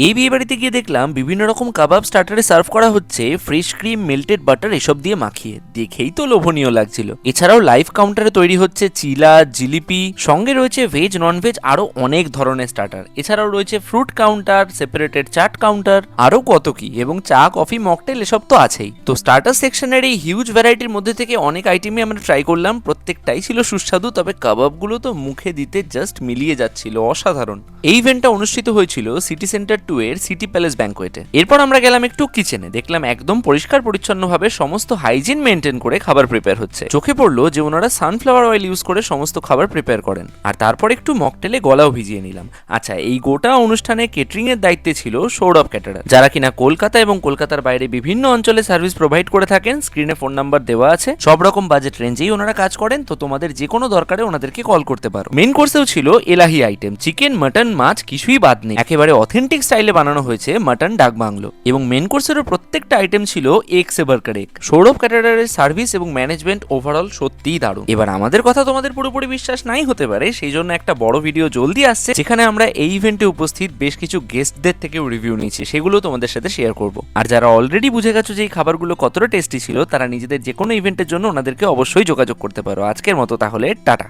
এই বিয়ে বাড়িতে গিয়ে দেখলাম বিভিন্ন রকম কাবাব স্টার্টারে সার্ভ করা হচ্ছে ফ্রেশ ক্রিম, মেল্টেড বাটার এসব দিয়ে মাখিয়ে। দেখেই তো লোভনীয় লাগছিল। এছাড়াও লাইভ কাউন্টারে তৈরি হচ্ছে চিলা, জিলিপি, সঙ্গে রয়েছে ভেজ, নন ভেজ আরো অনেক ধরনের স্টার্টার। এছাড়াও রয়েছে fruit counter, separated chaat counter, আরো কত কি, এবং চা, কফি, মকটেল এসব তো আছেই। তো স্টার্টার সেকশনের এই হিউজ ভ্যারাইটির মধ্যে থেকে অনেক আইটেমই আমরা ট্রাই করলাম, প্রত্যেকটাই ছিল সুস্বাদু। তবে কাবাবগুলো তো মুখে দিতে জাস্ট মিলিয়ে যাচ্ছিল, অসাধারণ। এই ইভেন্টটা অনুষ্ঠিত হয়েছিল সিটি সেন্টার 2 এর সিটি প্যালেস ব্যাংকোয়েটে। এরপর আমরা গেলাম একটু কিচেনে, দেখলাম একদম পরিষ্কার পরিচ্ছন্নভাবে সমস্ত হাইজিন মেনটেন করে খাবার প্রিপেয়ার হচ্ছে। চোখে পড়লো যে ওনারা সানফ্লাওয়ার অয়েল ইউজ করে সমস্ত খাবার প্রিপেয়ার করেন। আর তারপর একটু মকটেলে গলাও ভিজিয়ে নিলাম। আচ্ছা, এই গোটা অনুষ্ঠানে কেটারিং এর দায়িত্বে ছিল সৌরভ ক্যাটারার, যারা কিনা কলকাতা এবং কলকাতার বাইরে বিভিন্ন অঞ্চলে সার্ভিস প্রোভাইড করে থাকেন। স্ক্রিনে ফোন নাম্বার দেওয়া আছে, সব রকম বাজেট রেঞ্জেই ওনারা কাজ করেন। তো তোমাদের যে কোনো দরকারে ওনাদেরকে কল করতে পারো। মেইন কোর্সেও ছিল এলাহি আইটেম, চিকেন, মাটন, মাছ কিছুই বাদ নেই। একেবারে অথেন্টিক স্টাইলে বানানো হয়েছে মাটন ডাক বাংলো। এবং মেন কোর্সেরও প্রত্যেকটা আইটেম ছিল এক সে বাড়কর এক। সৌরভ ক্যাটারারের সার্ভিস এবং ম্যানেজমেন্ট ওভারঅল সত্যিই দারুণ। এবার আমাদের কথা তোমাদের পুরোপুরি বিশ্বাস নাই হতে পারে, সেই জন্য একটা বড় ভিডিও জলদি আসছে, যেখানে আমরা এই ইভেন্টে উপস্থিত বেশ কিছু গেস্টদের থেকেও রিভিউ নিয়েছি, সেগুলো তোমাদের সাথে শেয়ার করব। আর যারা অলরেডি বুঝে গেছো যে এই খাবারগুলো কতটা টেস্টি ছিল, তারা নিজেদের যে কোনো ইভেন্টের জন্য ওনাদেরকে অবশ্যই যোগাযোগ করতে পারো। আজকের মতো তাহলে টাটা।